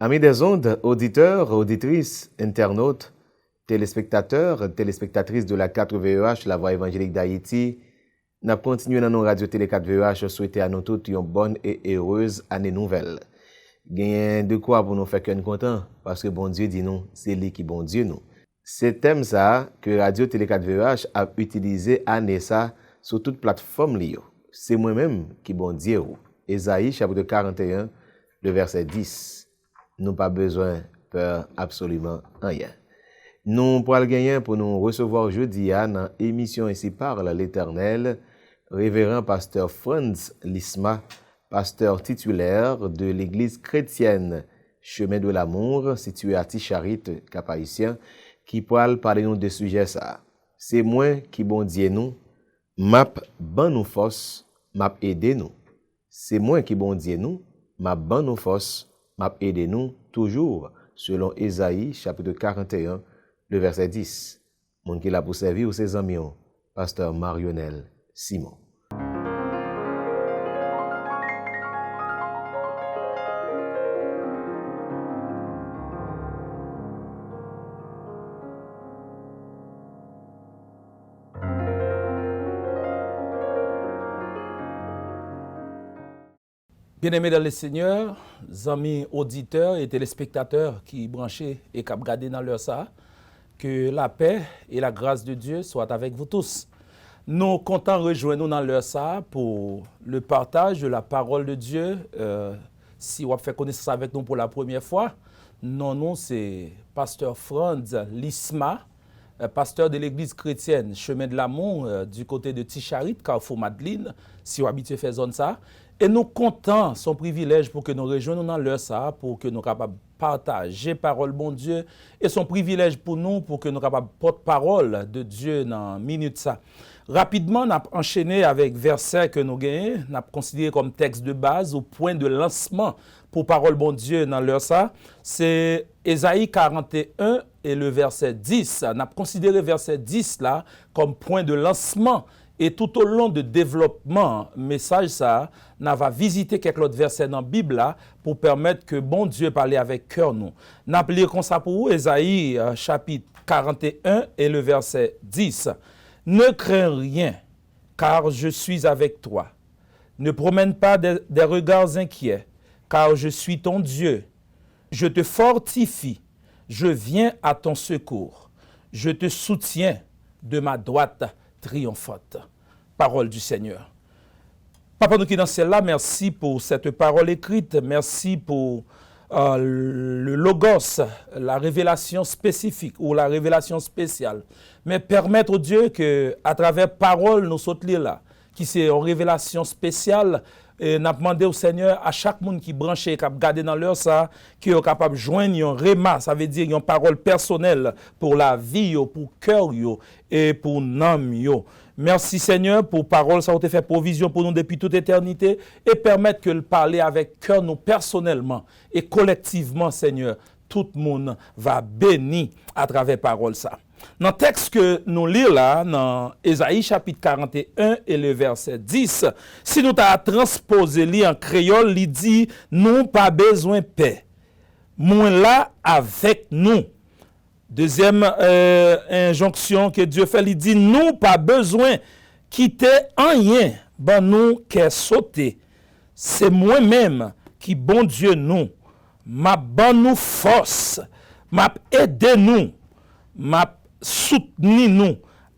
Amis des ondes, auditeurs, auditrices, internautes, téléspectateurs, téléspectatrices de la 4VEH, la voix évangélique d'Haïti, nous continuons dans nos radios télé 4VEH, souhaiter à nous toutes une bonne et heureuse année nouvelle. Gagnez de quoi pour nous faire qu'un content, parce que bon Dieu dit nous, c'est lui qui bon Dieu nous. C'est thème ça que Radio Télé 4VEH a utilisé année ça sur toute plateforme liée. C'est moi-même qui bon Dieu. Ésaïe chapitre 41, le verset 10. Nous pas besoin de peur absolument rien. Nous pour le gagner pour nous recevoir jeudi dans émission ici parle l'Éternel, révérend pasteur Franz Lisma, pasteur titulaire de l'église chrétienne Chemin de l'Amour située à Ticharit, Cap-Haïtien, qui parle parler nous de sujets ça. C'est moi qui bon Dieu nous, m'a ban nous force, m'a aider nous. C'est moi qui bon Dieu nous, m'a ban nous force, m'a aidé nous toujours selon Ésaïe chapitre 41 le verset 10. Mon qui l'a pour servir ou ses amis, pasteur Marionel Simon. Bien-aimés dans le Seigneur, amis auditeurs et téléspectateurs qui branchés et qui regardent dans leur ça, que la paix et la grâce de Dieu soient avec vous tous. Nous comptons rejoindre nous dans leur ça pour le partage de la parole de Dieu. Si vous avez fait connaissance avec nous pour la première fois, non, c'est pasteur Franz Lisma, pasteur de l'église chrétienne Chemin de l'Amour du côté de Ticharit, Carrefour Madeleine, si vous habitez faire zone ça. Et nous comptons son privilège pour que nous rejoignions dans l'heure ça, pour que nous soyons capables de partager parole bon Dieu. Et son privilège pour nous, pour que nous soyons capables de porte-parole de Dieu dans minute ça. Rapidement, nous avons enchaîné avec verset que nous gagnons, nous avons considéré comme texte de base, au point de lancement pour parole bon Dieu dans l'heure ça. C'est Ésaïe 41 et le verset 10. Nous avons considéré verset 10 là comme point de lancement. Et tout au long de développement, message ça, nous va visiter quelques autres versets dans la Bible là, pour permettre que bon Dieu parle avec cœur nous. Nous appelons comme ça pour vous, Ésaïe chapitre 41 et le verset 10. Ne crains rien, car je suis avec toi. Ne promène pas des regards inquiets, car je suis ton Dieu. Je te fortifie, je viens à ton secours. Je te soutiens de ma droite triomphante. Parole du Seigneur. Papa, nous qui dans celle-là, merci pour cette parole écrite, merci pour le logos, la révélation spécifique ou la révélation spéciale. Mais permettre au Dieu que à travers parole nous saute là, qui c'est une révélation spéciale. Et n'a demandé au Seigneur à chaque monde qui branché, qui a gardé dans leur ça, qui est capable de joindre un réma, ça veut dire une parole personnelle pour la vie, pour cœur et pour l'âme. Merci Seigneur pour parole, ça a été fait provision pour nous depuis toute éternité et permettre que le parler avec cœur nous personnellement et collectivement Seigneur, tout le monde va béni à travers parole ça. Dans le texte que nous lisons là, dans Ésaïe chapitre 41 et le verset 10, si nous avons transposé en créole, il dit, nous pas besoin de paix. Moins là avec nous. Deuxième injonction que Dieu fait, il dit, nous pas besoin quitter rien, ben nous qu'est sauté. C'est moi-même qui bon Dieu nous, m'a ban nous force, m'a aidé nous, m'a soutenu nous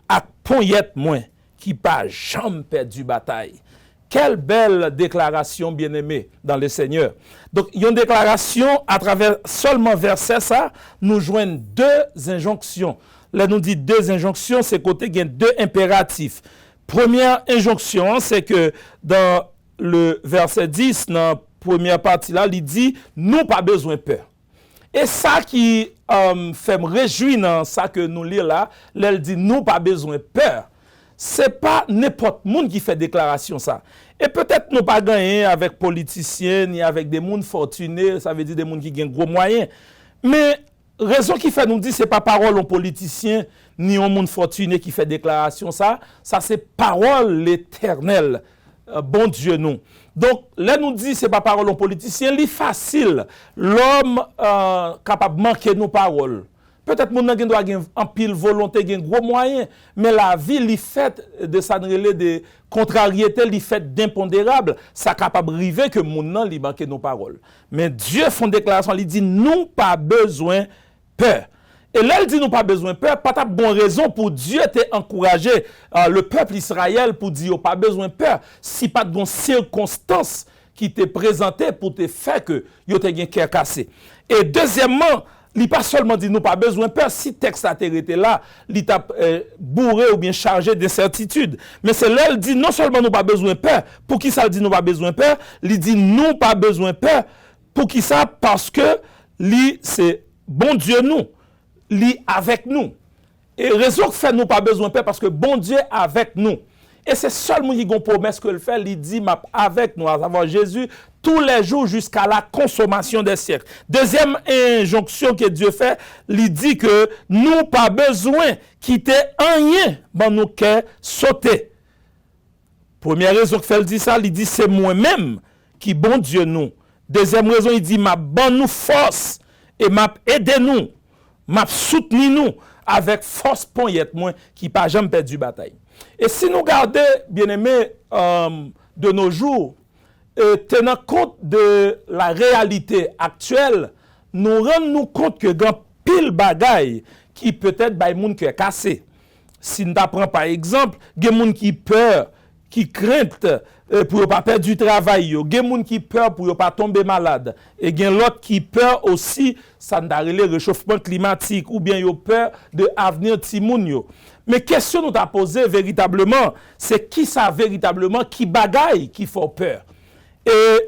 à poignette moins qui pas jamais perdu bataille. Quelle belle déclaration bien-aimée dans le Seigneur. Donc, il y a une déclaration à travers seulement verset ça, nous joignent deux injonctions. Là, nous dit deux injonctions, c'est côté il y a deux impératifs. Première injonction, c'est que dans le verset 10, dans la première partie là, il dit, nous pas besoin de peur. Et ça qui fait me réjouir dans ça que nous lisons là, elle dit nous pas besoin de peur. C'est pas n'importe monde qui fait déclaration ça. Et peut-être nous pas gagner avec politiciens ni avec des monde fortunés, ça veut dire des monde qui gagnent gros moyens. Mais raison qui fait nous dire c'est pas parole aux politiciens ni aux monde fortuné qui fait déclaration ça c'est parole l'Éternel bon Dieu nous. Donc, là nous dit, c'est pas parole aux politiciens, c'est facile. L'homme capable de manquer nos paroles. Peut-être mon doit avoir en pile volonté, un gros moyen, mais la vie, li fait de s'adresser de contrariété, li fait d'impondérable, ça capable arriver que mon nan li manque nos paroles. Mais Dieu font déclaration, il dit nous pas besoin peur. Et là, il dit nous pas besoin peur, pas de bonne raison pour Dieu t'encourager le peuple Israël pour dire pas besoin peur, si pas de bonnes circonstances qui t'est présentées pour te faire que yo te gen cœur cassé. Et deuxièmement, il pas seulement dit nous pas besoin peur, si texte a été là, il t'a bourré ou bien chargé d'incertitude. Mais c'est là il dit non seulement nous pas besoin peur, pour qui ça dit nous pas besoin peur, il dit nous pas besoin peur, pour qui ça parce que lui c'est bon Dieu nous, lui avec nous. Et raison que fait nous pas besoin peur parce que bon Dieu avec nous. Et c'est seulement qui a une promesse que le fait, il dit avec nous, à savoir Jésus, tous les jours jusqu'à la consommation des siècles. Deuxième injonction que Dieu fait, il dit que nous pas besoin quitter rien dans nos cœurs sauter. Première raison que fait, il dit ça, il dit c'est moi-même qui bon Dieu nous. Deuxième raison, il dit m'a bon nous force et m'a aidé nous, m'a soutenu nous avec force poignette moi qui pas jamais perdu bataille. Et si nous regardons, bien-aimés, de nos jours, tenant compte de la réalité actuelle, nous rendons compte que grand pile bagaille qui peut-être by moun qui est cassé. Si nous apprenons par exemple, il y a des gens qui peur, qui crainte pour ne pas perdre du travail, il y a des gens qui peur pour ne pas tomber malade, et il y a l'autre qui peur aussi, ça n'a le réchauffement climatique, ou bien il a peur de l'avenir de Timoun yo. Mais question nous t'a posé véritablement, c'est qui ça véritablement, qui bagaille, qui fait peur. Et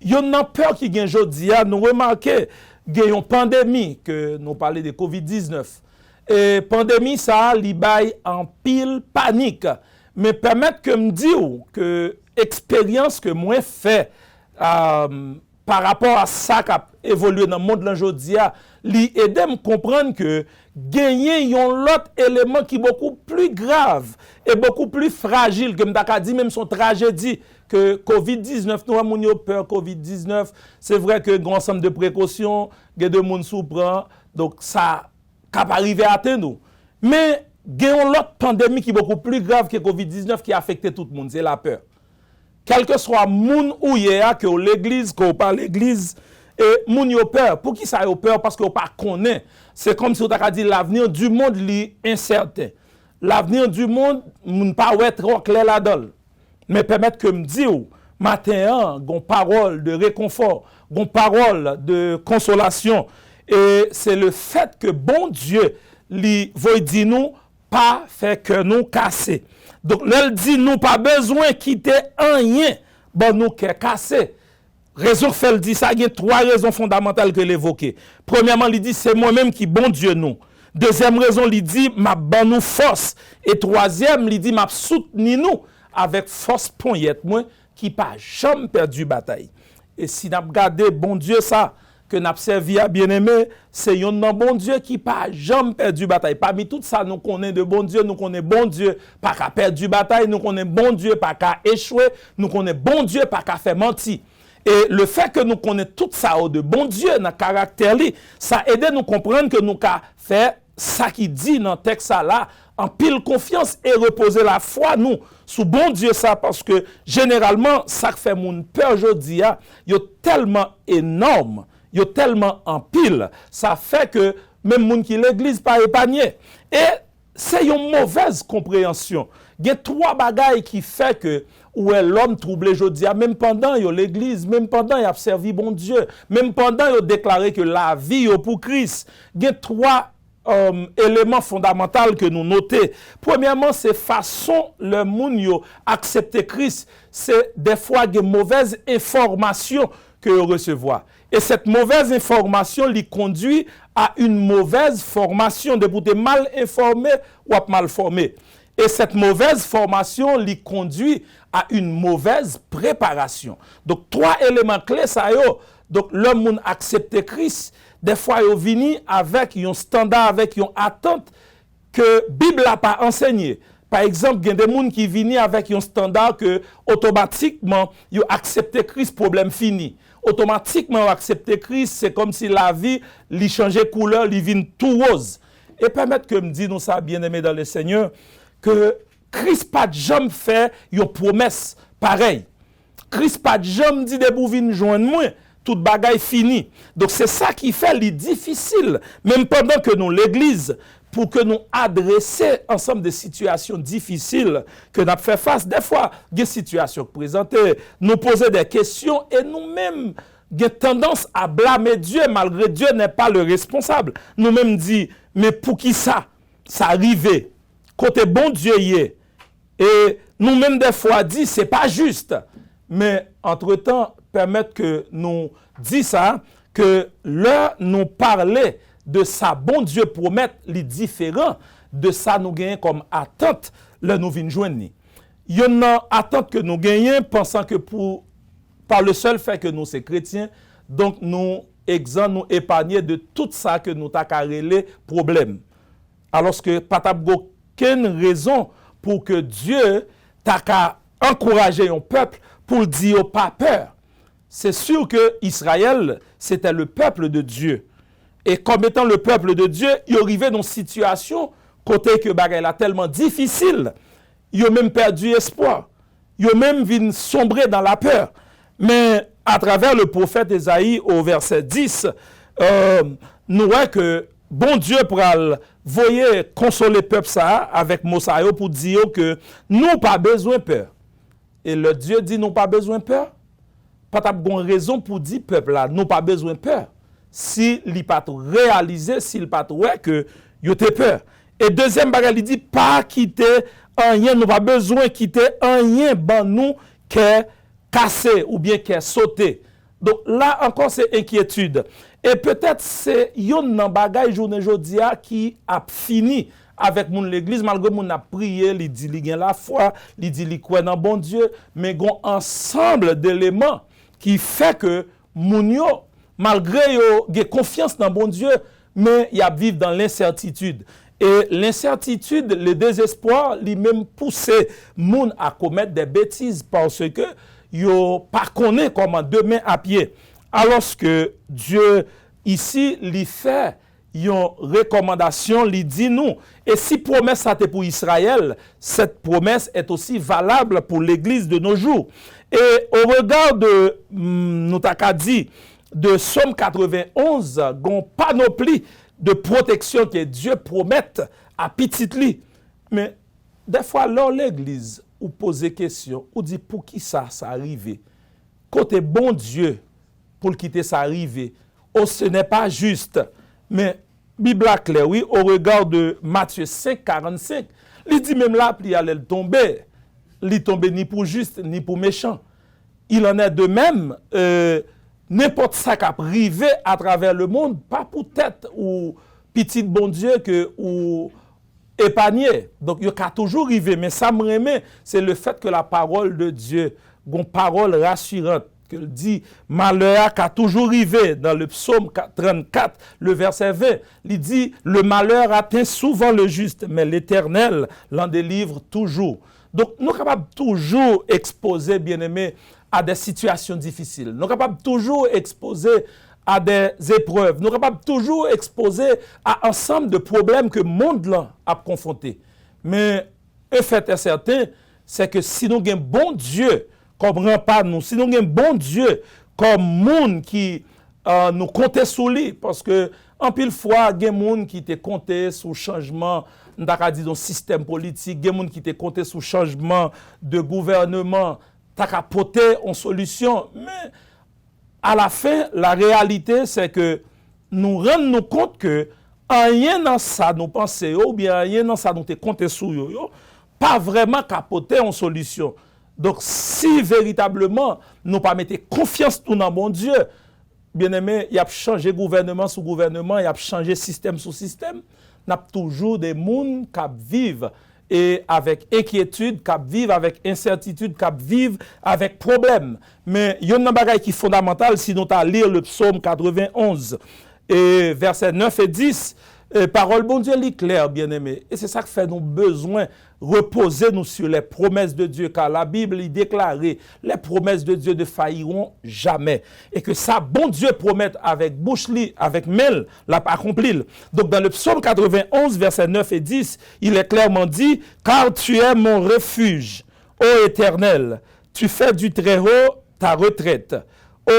il y a une peur qui vient aujourd'hui, nous remarquons, il y a une pandémie, que nous parlons de COVID-19. Et pandémie, ça, li bail en pile panique. Mais permettre que me dire que expérience que moi fait par rapport à ça qui a évolué dans le monde aujourd'hui, li aide me comprendre que gagner un autre élément qui est beaucoup plus grave et beaucoup plus fragile que m'ta dit même son tragédie que COVID-19 nous avons peur COVID-19 c'est vrai que grand ensemble de précautions que de monde souffrant donc ça cap arriver à nous mais gagnons l'autre pandémie qui est beaucoup plus grave que COVID-19 qui a affecté tout le monde c'est la peur quel que soit moun ou yéa que l'église qu'on parle l'église et moun yo peur pour qui ça yo peur parce que on pas connaît c'est comme si on t'a dit l'avenir du monde li incertain l'avenir du monde moun pas être trop clair là-dedans mais permettre que me dire matin gon parole de réconfort gon parole de consolation et c'est le fait que bon Dieu li veut dire nous pas fait que nous casser donc là dit nous pas besoin quitter rien bon nous casser. Raison fait le dit ça, il y a trois raisons fondamentales que l'évoquer. Premièrement, il dit c'est moi-même qui bon Dieu nous. Deuxième raison, il dit m'a ban nous force et troisième, il dit m'a soutenu nous avec force poignette moi qui pas jamais perdu bataille. Et si n'a regardé bon Dieu ça que n'a servi à bien-aimé, c'est un bon Dieu qui pas jamais perdu bataille. Parmi tout ça, nous connaissons de bon Dieu, nous connaissons bon Dieu pas qu'à perdre bataille, nous connaissons bon Dieu pas qu'à échouer, nous connaissons bon Dieu pas qu'à faire mentir. Et le fait que nous connaissons tout ça de bon Dieu dans le caractère, ça aide à nous comprendre que nous avons fait ça qui dit dans le texte là, en pile confiance et reposer la foi nous sous bon Dieu ça parce que généralement ça fait mon peur aujourd'hui, il est tellement énorme, il est tellement en pile, ça fait que même moun qui l'église pas épargné. Et c'est une mauvaise compréhension. Il y a trois bagailles qui fait que où est l'homme troublé aujourd'hui, même pendant l'église, même pendant il a servi bon Dieu, même pendant il a déclaré que la vie est pour Christ. Il y a trois éléments fondamentaux que nous notons. Premièrement, c'est façon le monde yo accepter Christ, c'est des fois des mauvaises informations que vous recevoir. Et cette mauvaise information lui conduit à une mauvaise formation de vous être mal informé ou mal formé. Et cette mauvaise formation lui conduit à une mauvaise préparation. Donc, trois éléments clés, ça yo. Donc, l'homme moun accepte Christ, des fois, il vient avec un standard, avec une attente que la Bible n'a pas enseigné. Par exemple, il y a des gens qui viennent avec un standard que automatiquement, ils acceptent Christ, problème fini. Automatiquement, ils acceptent Christ, c'est comme si la vie, lui changeait couleur, lui vient tout rose. Et permettre que me dise nous ça, bien-aimé dans le Seigneur, que Christ pas jamais fait une promesse pareille. Christ pas jamais dit de vous venir joindre moi, toute bagaille fini. Donc c'est ça qui fait les difficile, même pendant que nous l'église, pour que nous adresser ensemble des situations difficiles que nous avons fait face. Des fois, des situations présentées, nous poser des questions et nous-mêmes avons tendance à blâmer Dieu malgré Dieu n'est pas le responsable. Nous-mêmes dit mais pour qui ça arrivait? Côté bon Dieu y est. Et nous-mêmes des fois dit c'est pas juste. Mais entre-temps, permettre que nous dit ça, que là nous parler de ça, bon Dieu promet les différents de ça nous gagnons comme attente, là nous venons joindre. Il y a une attente que nous gagnons pensant que par le seul fait que nous sommes chrétiens, donc nous exempts, nous épargnés de tout ça que nous avons problème. Alors que pas aucune raison pour que Dieu t'a encouragé un peuple pour dire pas peur. C'est sûr que Israël, c'était le peuple de Dieu. Et comme étant le peuple de Dieu, il arrivait dans une situation côté que bagay la tellement difficile, il a même perdu espoir. Il a même vu sombrer dans la peur. Mais à travers le prophète Ésaïe au verset 10, nous voyons que bon Dieu pral voyez consoler le peuple ça avec Mosaïo pour dire que nous pas besoin peur. Et le Dieu dit nous pas besoin peur. Pas de bonne raison pour dire peuple là, nous pas besoin peur. Si il pas réalisé, s'il pas ouais que yo te peur. Et deuxième bagage il dit pas quitter rien, nous pas besoin quitter rien ban nous qu'est cassé ou bien qu'est sauté. Donc là encore c'est inquiétude. Et peut-être c'est yon nan bagay journée jodia qui a fini avec mon l'église malgré mon a prié, il dit il gen la foi, il dit il croit dans bon Dieu, mais gon ensemble d'éléments qui fait que moun yo malgré yo gen confiance dans bon Dieu, mais y a vivre dans l'incertitude. Et l'incertitude, le désespoir, lui même pousser moun à commettre des bêtises parce que yo pas connaît comment demain à pied. Alors que Dieu ici lui fait une recommandation, lui dit nous. Et si promesse ça pour Israël, cette promesse est aussi valable pour l'église de nos jours. Et au regard de nous t'a dit de Somme 91, gon panoplie de protection que Dieu promette à petit lit. Mais des fois là l'église ou poser question, ou dit pour qui ça arrive. Côté bon Dieu pour quitter ça arrive. Oh, ce n'est pas juste. Mais Bible claire, oui, au regard de Matthieu 5, 45, il dit même là, il allait tomber. Il tombe ni pour juste, ni pour méchant. Il en est de même, n'importe ça qui a privé à travers le monde, pas pour tête ou petit bon Dieu que ou épargné. Donc, il y a toujours arrivé. Mais ça me remet, c'est le fait que la parole de Dieu, une parole rassurante, que dit malheur a toujours arrivé dans le psaume 34, le verset 20. Il dit le malheur atteint souvent le juste, mais l'Éternel l'en délivre toujours. Donc, nous sommes capables toujours exposer, bien-aimés, à des situations difficiles. Nous sommes capables toujours exposer à des épreuves. Nous sommes capables toujours exposer à ensemble de problèmes que le monde là a confrontés. Mais un fait est certain, c'est que si nous avons un bon Dieu comme rempart nous, si nous avons un bon Dieu comme monde qui nous compte sous lui, parce que en pile fois, il y a des gens qui te compté sous changement d'un système politique, il y a des gens qui te compté sous changement de gouvernement, t'as qu'à porter en solution. Mais à la fin, la réalité, c'est que nous rendons compte que rien dans ça nous pensons, ou bien rien dans ça nous te compté sous yo, pas vraiment capoter en solution. Donc, si véritablement nous pas mettre confiance tout dans mon Dieu, bien aimé, il y a changé gouvernement sous gouvernement, il y a changé système sous système, il y a toujours des gens qui vivent et avec inquiétude, qui vivent avec incertitude, qui vivent avec problème. Mais il y a un bagage qui est fondamental si nous allons lire le psaume 91 et versets 9 et 10. parole bon Dieu lit clair, bien-aimé. Et c'est ça qui fait nous besoin reposer nous sur les promesses de Dieu, car la Bible y déclaré les promesses de Dieu ne failliront jamais. Et que ça, bon Dieu promet avec bouche li, avec mêle, l'a accompli. Donc dans le psaume 91, versets 9 et 10, il est clairement dit, car tu es mon refuge, ô Éternel, tu fais du Très-Haut ta retraite.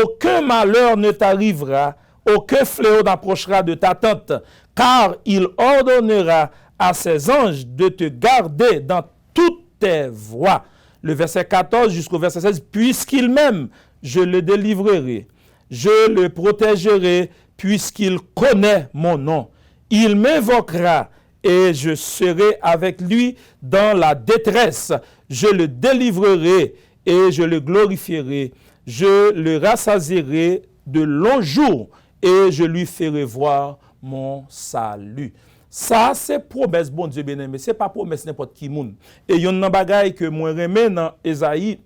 Aucun malheur ne t'arrivera, aucun fléau n'approchera de ta tente, car il ordonnera à ses anges de te garder dans toutes tes voies. Le verset 14 jusqu'au verset 16, puisqu'il m'aime, je le délivrerai, je le protégerai, puisqu'il connaît mon nom. Il m'invoquera et je serai avec lui dans la détresse. Je le délivrerai et je le glorifierai. Je le rassasierai de longs jours et je lui ferai voir mon salut. Ça, c'est promesse, bon Dieu bien-aimé. Ce n'est pas promesse n'importe qui moun. Et il y a un bagay que moi remets dans Esaïe,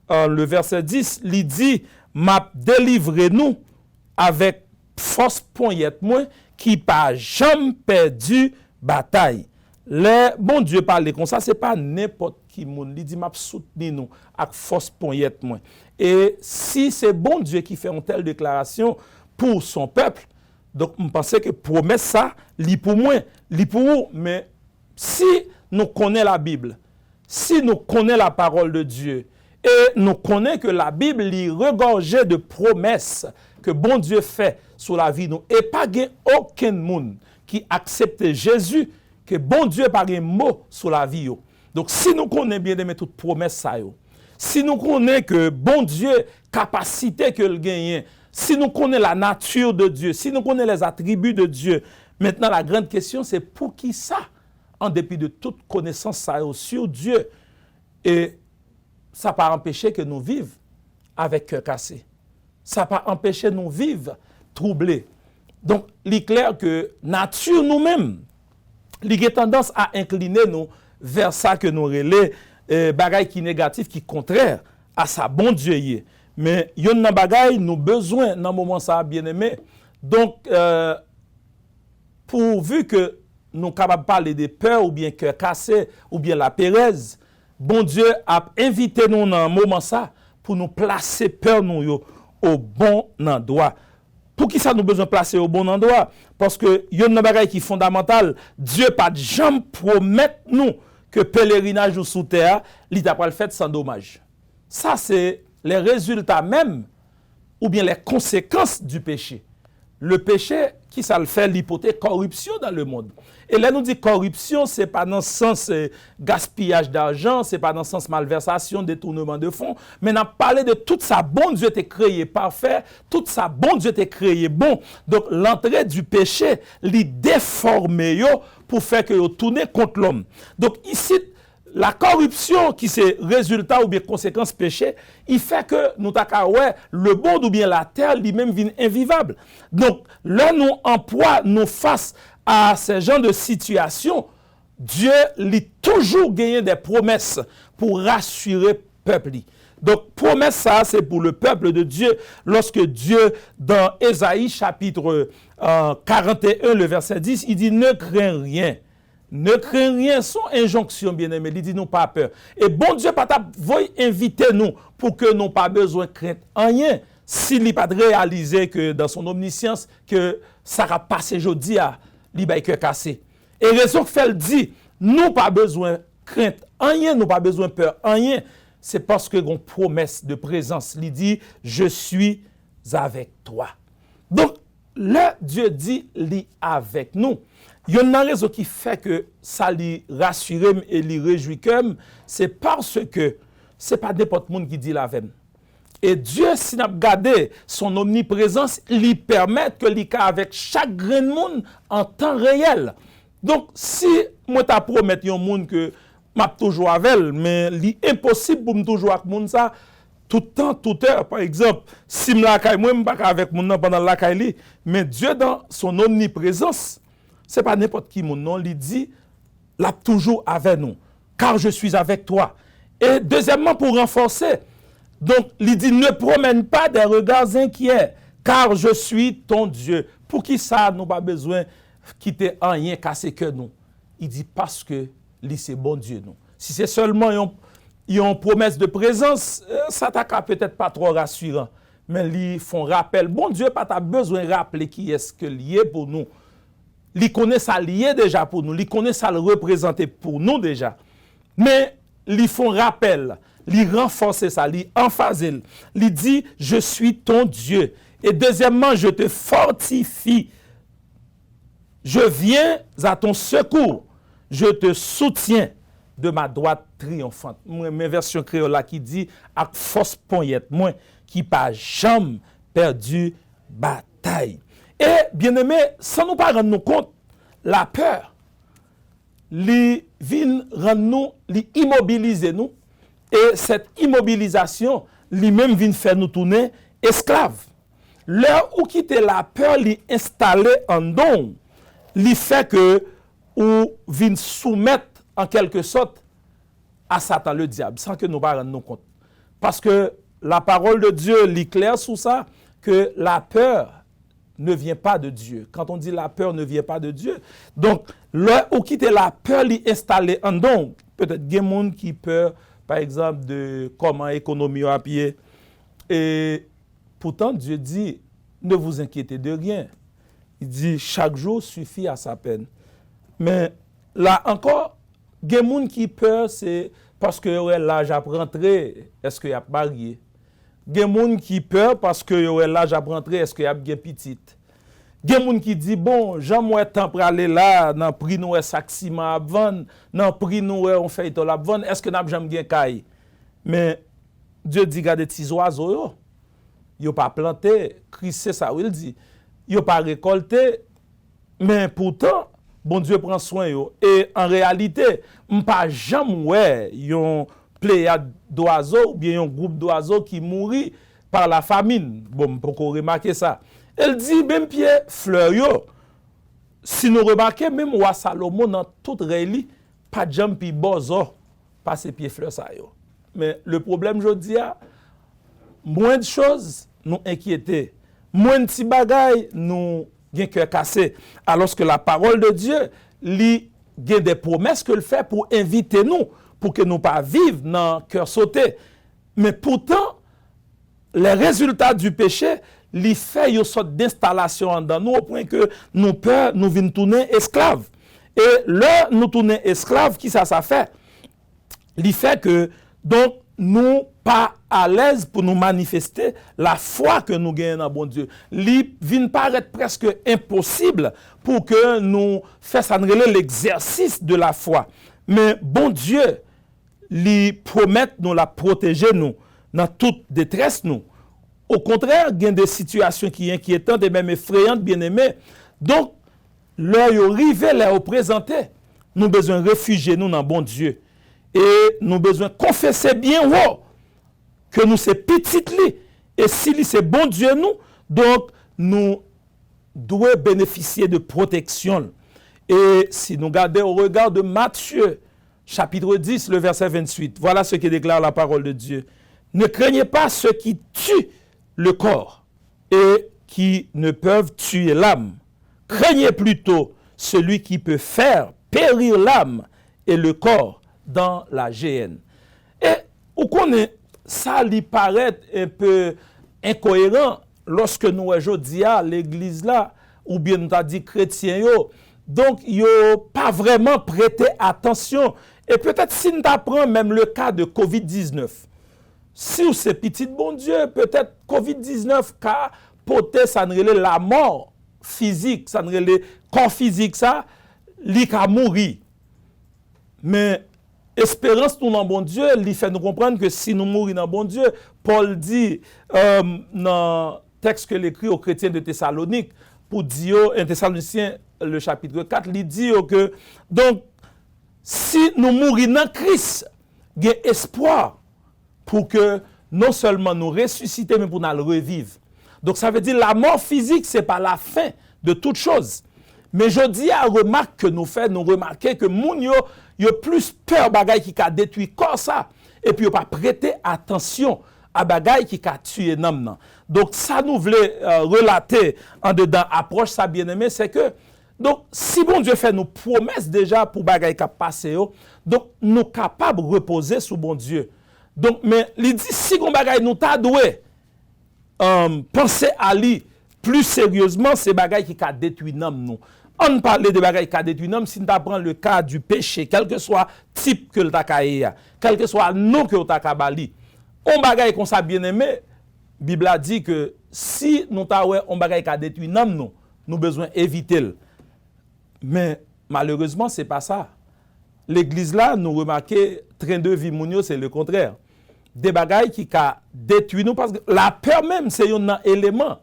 le verset 10, il dit, m'a délivré nous avec force poignette moi qui pas jamais perdu bataille. Le bon Dieu parle comme ça, c'est pas n'importe qui moun. Il dit m'a soutenu nous avec force poignette moi. Et si c'est bon Dieu qui fait une telle déclaration pour son peuple, donc je pense que promesse ça, li pour moi, li pour vous. Mais si nous connaissons la Bible, si nous connaissons la parole de Dieu, et nous connaissons que la Bible est regorgée de promesses que bon Dieu fait sur la vie nous, et pas aucun monde qui accepte Jésus, que bon Dieu pas un mot sur la vie. Donc si nous connaissons bien de toutes promesses ça, si nous connaissons que bon Dieu capacité que le gagne, si nous connaissons la nature de Dieu, si nous connaissons les attributs de Dieu, maintenant la grande question c'est pour qui ça, en dépit de toute connaissance ça sur Dieu, et ça n'a pas empêché que nous vivions avec cœur cassé. Ça n'a pas empêché de nous vivre troublés. Donc, il est clair que nature nous-mêmes, il a tendance à incliner nous vers ça que nous relais, bagaille qui négatif, qui contraire à sa bon Dieu. Mais il y a un bagaille nous besoin dans le moment ça bien aimé. Donc, pourvu que nous sommes capables de parler de peur ou bien cœur cassé ou bien la pérèse, bon Dieu a invité nous dans un moment ça pour nous placer peur nous au bon endroit. Pour qui ça nous besoin de placer au bon endroit? Parce que il y a une bagaille qui est fondamentale. Dieu pas de jamais promettre nous que pèlerinage sous terre, il t'a pas le fait sans dommage. Ça c'est les résultats même ou bien les conséquences du péché. Le péché, qui ça le fait, l'hypothèse corruption dans le monde. Et là, nous dit corruption, c'est pas dans le sens gaspillage d'argent, c'est pas dans le sens malversation, détournement de fonds, mais on a parlé de tout ça, bon Dieu t'est créé parfait, tout ça, bon Dieu t'est créé bon. Donc, l'entrée du péché, l'y déformer pour faire que vous tournez contre l'homme. Donc, ici, la corruption qui c'est résultat ou bien conséquence péché, il fait que nous ouais, le monde ou bien la terre lui-même vient invivable. Donc, là nous emploie nous face à ces genres de situations, Dieu lui toujours gagné des promesses pour rassurer le peuple. Donc, promesse ça, c'est pour le peuple de Dieu. Lorsque Dieu, dans Ésaïe chapitre 41, le verset 10, il dit « Ne crains rien ». Ne crains rien, son injonction, bien-aimé, il dit nous pas peur. Et bon Dieu, pas voy inviter nous pour que nous pas besoin de craindre rien. S'il n'a pas réalisé que dans son omniscience, que ça va passer aujourd'hui à l'ibay cœur cassé. Et raison que fait le dit, nous pas besoin de craindre rien, nous pas besoin de peur rien. C'est parce que une promesse de présence, il dit, je suis avec toi. Donc, là, Dieu dit, il est avec nous. Il y a une raison qui fait que ça lui rassure et lui réjouit comme, c'est parce que ce n'est pas n'importe qui qui dit la veine. Et Dieu, s'il a gardé son omniprésence, lui permet que lui avec chaque grain de monde en temps réel. Donc, si moi t'ai promis un monde que m'a toujours avec, mais c'est impossible pour me toujours avec monde ça tout temps, toute heure. Par exemple, si je ne suis pas avec monde pendant la caille, mais Dieu dans son omniprésence, ce n'est pas n'importe qui mon nom, il dit, là toujours avec nous, car je suis avec toi. Et deuxièmement, pour renforcer, donc il dit, ne promène pas des regards inquiets, car je suis ton Dieu. Pour qui ça, nous pas besoin quitter en rien casser que nous. Il dit parce que lui c'est bon Dieu nous. Si c'est seulement une promesse de présence, ça t'a peut-être pas trop rassurant. Mais ils font rappel. Bon Dieu, pas t'as besoin de rappeler qui est-ce que lié pour nous. Ils connaissent ça lié déjà pour nous. Ils connaissent ça le représenter pour nous déjà. Mais ils font rappel. Ils renforcent ça. Ils emphasent. Ils disent, je suis ton Dieu. Et deuxièmement, je te fortifie. Je viens à ton secours. Je te soutiens de ma droite triomphante. Mes versions créoles là qui dit, avec force poignette, moi, qui pas jamais perdu bataille. Et, bien aimé, sans nous pas rendre compte, la peur, li vient rendre nous, li immobiliser nous, et cette immobilisation, li même vient faire nous tourner esclaves. L'heure où quitter la peur, li installer en don, li fait que, ou vient soumettre en quelque sorte à Satan le diable, sans que nous pas rendre nous compte. Parce que la parole de Dieu lit clair sur ça, que la peur ne vient pas de Dieu. Quand on dit la peur ne vient pas de Dieu, donc, là où quitter la peur, l'y installer en don. Peut-être qu'il y a des gens qui peur, par exemple, de comment l'économie à pied. Et pourtant, Dieu dit, ne vous inquiétez de rien. Il dit, chaque jour suffit à sa peine. Mais là encore, il y a des gens qui peur, c'est parce que ouais, l'âge a rentré, est-ce qu'il y a marié? Il y a des gens qui peur parce que ouais, l'âge a rentré, est-ce qu'il y a bien petite? Il y a des gens qui disent, bon, j'aimerais temps pour aller là, dans prix nous sac ciment à vendre, dans prix nous on fait tout la vendre, est-ce que n'a jamais bien caille? Mais Dieu dit, regardez petits oiseaux, yo pas planté, Christ c'est ça, il dit. Yo pas récolté, mais pourtant, bon Dieu prend soin yo. Et en réalité, m'pas jamais yon pléiade d'oiseaux ou bien un groupe d'oiseaux qui mourit par la famine. Bon, pour qu'on remarque ça. Elle dit même pied fleur yo. Si nous remarquons même roi Salomon dans toute réli, pas jambe pi bozo passer pied fleur ça yo. Mais le problème je dis moins de choses nous inquiéter. Moins de petits bagailles nous gen cœur cassé. Alors que la parole de Dieu li gen des promesses que le fait pour inviter nous pour que nous pas vivre dans cœur sauté. Mais pourtant les résultats du péché li fait une sorte d'installation dans nous au point que nous peur nous vinn tourner esclaves. Et là nous tourner esclaves qui ça fait? Li fait que donc nous pas à l'aise pour nous manifester la foi que nous gagnons dans bon Dieu. Li vient paraître presque impossible pour que nous fassions l'exercice de la foi. Mais bon Dieu, li promet nous la protéger nous dans toute détresse nous. Au contraire, il y a des situations qui sont inquiétantes et même effrayantes, bien aimés. Donc, l'heure arrive, l'heure présentée, nous besoin de réfugier nous dans bon Dieu. Et nous besoin de confesser bien haut que nous c'est petite li. Et si c'est bon Dieu nous, donc nous devons bénéficier de protection. Et si nous regardons au regard de Matthieu, chapitre 10, le verset 28, voilà ce que déclare la parole de Dieu. Ne craignez pas ceux qui tuent le corps et qui ne peuvent tuer l'âme. Craignez plutôt celui qui peut faire périr l'âme et le corps dans la géhenne. Et où qu'on est, ça lui paraît un peu incohérent lorsque nous aujourd'hui à l'église là, ou bien nous a dit chrétiens yo, donc yo pas vraiment prêté attention. Et peut-être si nous apprenons même le cas de COVID-19, si vous c'est petit bon Dieu, peut-être COVID-19 qu'a porté ça ne relève la mort physique, ça ne relève corps physique ça, li ka mourir. Mais espérance nous dans bon Dieu, il fait nous comprendre que si nous mourons dans bon Dieu, Paul dit dans le texte que l'écrit aux chrétiens de Thessalonique, pour dire, un Thessaloniciens, le chapitre 4, il dit que, donc, si nous mourons dans Christ, il y a espoir pour que non seulement nous ressusciter, mais pour nous revivre. Donc ça veut dire la mort physique, ce n'est pas la fin de toute chose. Mais je dis à remarque que nous faisons, nous remarquons que moun yo plus peur bagay qui a détruit corps ça et puis yo pas prêter attention à bagay qui a tué nam nan. Donc ça nous voulait relater en dedans approche ça bien aimé, c'est que Donc, si bon Dieu fait nos promesses déjà pour bagay qui passer, donc nous capables de reposer sur bon Dieu. Donc, mais il dit, si bon bagay nous t'a doué, penser à lui plus sérieusement, c'est bagay qui a détruit nous. On parle de bagay qui a détruit nous, si nous prenons le cas du péché, quel que soit type que le takaye, quel que soit nom que le takabali, on bagay qu'on ça bien aimé, Bible a dit que si nous t'avons un bagay qui a détruit nous besoin éviter. Mais malheureusement, ce n'est pas ça. L'église là, nous remarquons, train de vie mounio, c'est le contraire. Des bagailles qui a détruit nous, parce que la peur même, c'est un élément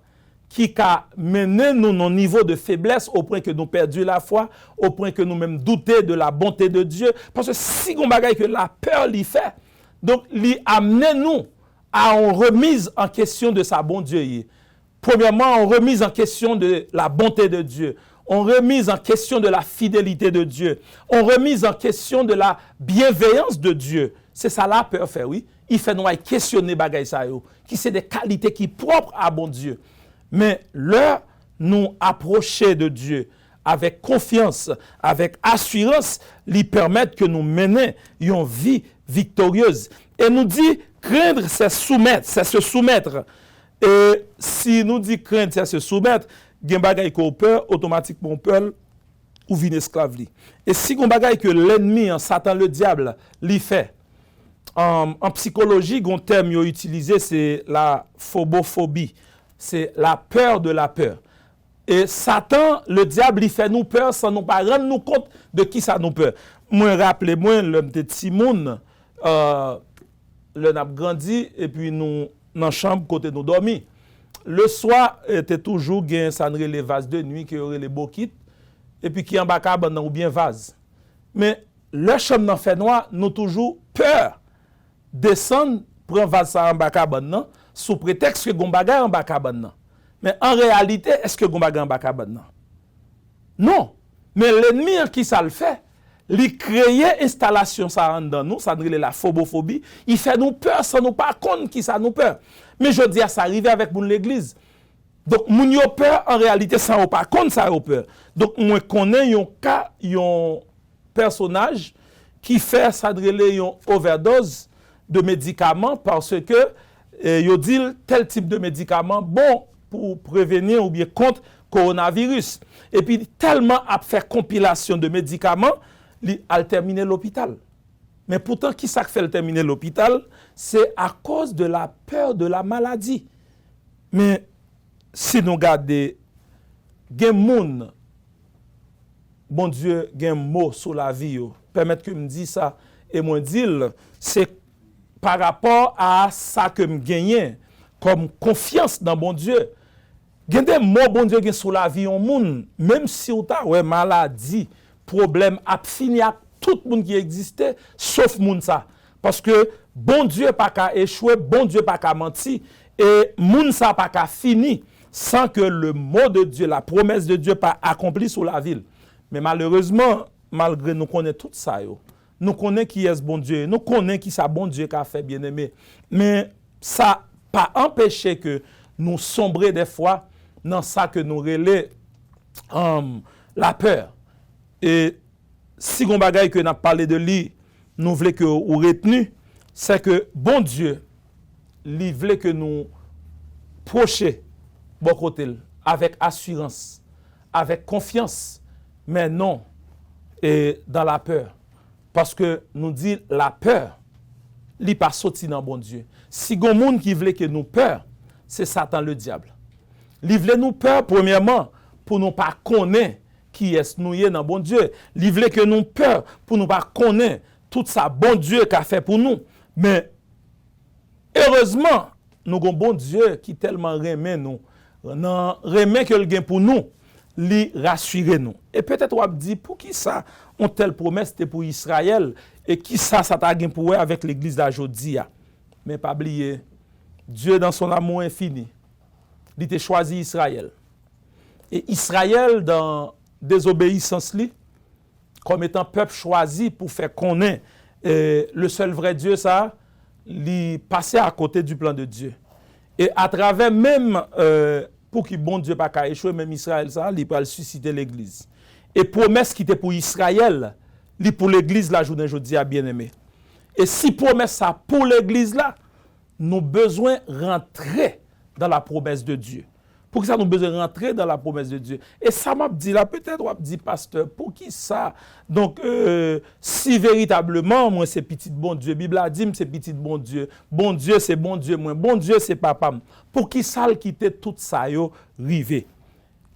qui a mené nous au niveau de faiblesse, au point que nous perdons la foi, au point que nous même doutons de la bonté de Dieu. Parce que si on bagaille que la peur l'y fait, donc l'y amène nous à une remise en question de sa bonté de Dieu. Premièrement, on remise en question de la bonté de Dieu. On remise en question de la fidélité de Dieu. On remise en question de la bienveillance de Dieu. C'est ça la peur fait, oui. Il fait nous questionner bagay sa yo, qui c'est des qualités qui propres à bon Dieu. Mais leur nous approcher de Dieu avec confiance, avec assurance, lui permettent que nous menions une vie victorieuse. Et nous dit craindre, c'est soumettre, c'est se soumettre. Et si nous dit craindre, c'est se soumettre, gen bagay qu'on peur, automatiquement peur, ou vin esclave li. Et si gon bagay que l'ennemi, Satan le diable, li fait, en psychologie, gon terme yo utilisé, c'est la phobophobie. C'est la peur de la peur. Et Satan, le diable, il fait nous peur sans nous pas rendre nous compte de qui ça nous peur. Moi, rappelez-moi, le petit monde, le n'a grandi, et puis nous, dans la chambre, côté nous dormi. Le soir, était toujours gain ça les vases de nuit qui aurait les boquites et puis qui en bas cabane ou bien vase. Mais le chambre dans fait noir, nous toujours peur descendre prendre vase ça en bas cabane sous prétexte que gon bagay en bas cabane. Mais en réalité, est-ce que gon bagay en bas cabane? Non. Mais l'ennemi qui ça le fait, il crée installation ça dans nous, ça la phobophobie, il fait nous peur sans nous pas compte qui ça nous peur. Mais je dis ça arrive avec l'église. Donc moun yo peur en réalité ça ou pas compte ça ou peur. Donc moi connais un cas un personnage qui fait ça une overdose de médicaments parce que yo dit tel type de médicament bon pour prévenir ou bien contre coronavirus. Et puis tellement a fait compilation de médicaments, il a terminé l'hôpital. Mais pourtant, qui ça fait terminer l'hôpital? C'est à cause de la peur de la maladie. Mais si nous regardons, gen moun, bon Dieu, gen mot sur la vie, permettre que me dise ça, et moi dire, c'est par rapport à ça que me gagne comme confiance dans bon Dieu. Gen des mots bon Dieu gen sur la vie on moun, même si ou ta ouais maladie, problème a fini à tout le monde qui existait sauf moun ça parce que bon Dieu pas qu'à échouer, bon Dieu pas qu'à mentir et moun ça pas qu'à fini sans que le mot de Dieu, la promesse de Dieu pas accompli sur la ville. Mais malheureusement, malgré nous connaissons tout ça yo, nous connaissons qui est ce bon Dieu, nous connaissons qui ça bon Dieu qu'a fait bien-aimé, mais ça pas empêché que nous sombrer des fois dans ça que nous relais la peur. Et si on bagaille que n'a parlé de lui, nous voulons que ou retenu, c'est que bon Dieu, lui voulait que nous procher bon côté avec assurance, avec confiance, mais non et dans la peur. Parce que nous dit la peur, li pas sorti dans bon Dieu. Si gon monde qui voulait que nous peur, c'est Satan le diable. Li voulait nous peur premièrement pour nous pas connaître qui est nous dans bon Dieu. Li voulait que nous peur pour nous pas connaître tout ça bon Dieu qu'a fait pour nous. Mais heureusement, nous avons bon Dieu qui tellement remet nous, remet que le gain pour nous, li rassurer nous. Et peut-être on dit pour qui ça on telle promesse c'était pour Israël et qui ça t'a gain pour avec l'église d'aujourd'hui. Mais pas oublier Dieu dans son amour infini, il t'a choisi Israël. Et Israël dans désobéissance li comme étant peuple choisi pour faire connaître le seul vrai Dieu ça, li passer à côté du plan de Dieu. Et à travers même pour que bon Dieu pas qu'à échouer même Israël ça, il peut susciter l'église. Et promesse qui était pour Israël, li pour l'église la journée aujourd'hui à bien-aimé. Et si promesse ça pour l'église là, nous besoin rentrer dans la promesse de Dieu. Pour que ça nous besoin rentrer dans la promesse de Dieu. Et ça m'a dit là, peut-être, on m'a dit, pasteur, pour qui ça? Donc, si véritablement, moi, c'est petit bon Dieu, Bible a dit, c'est petit bon Dieu, c'est bon Dieu, moi, bon Dieu, c'est papa. Pour qui ça le quitter tout ça, yo, rivé?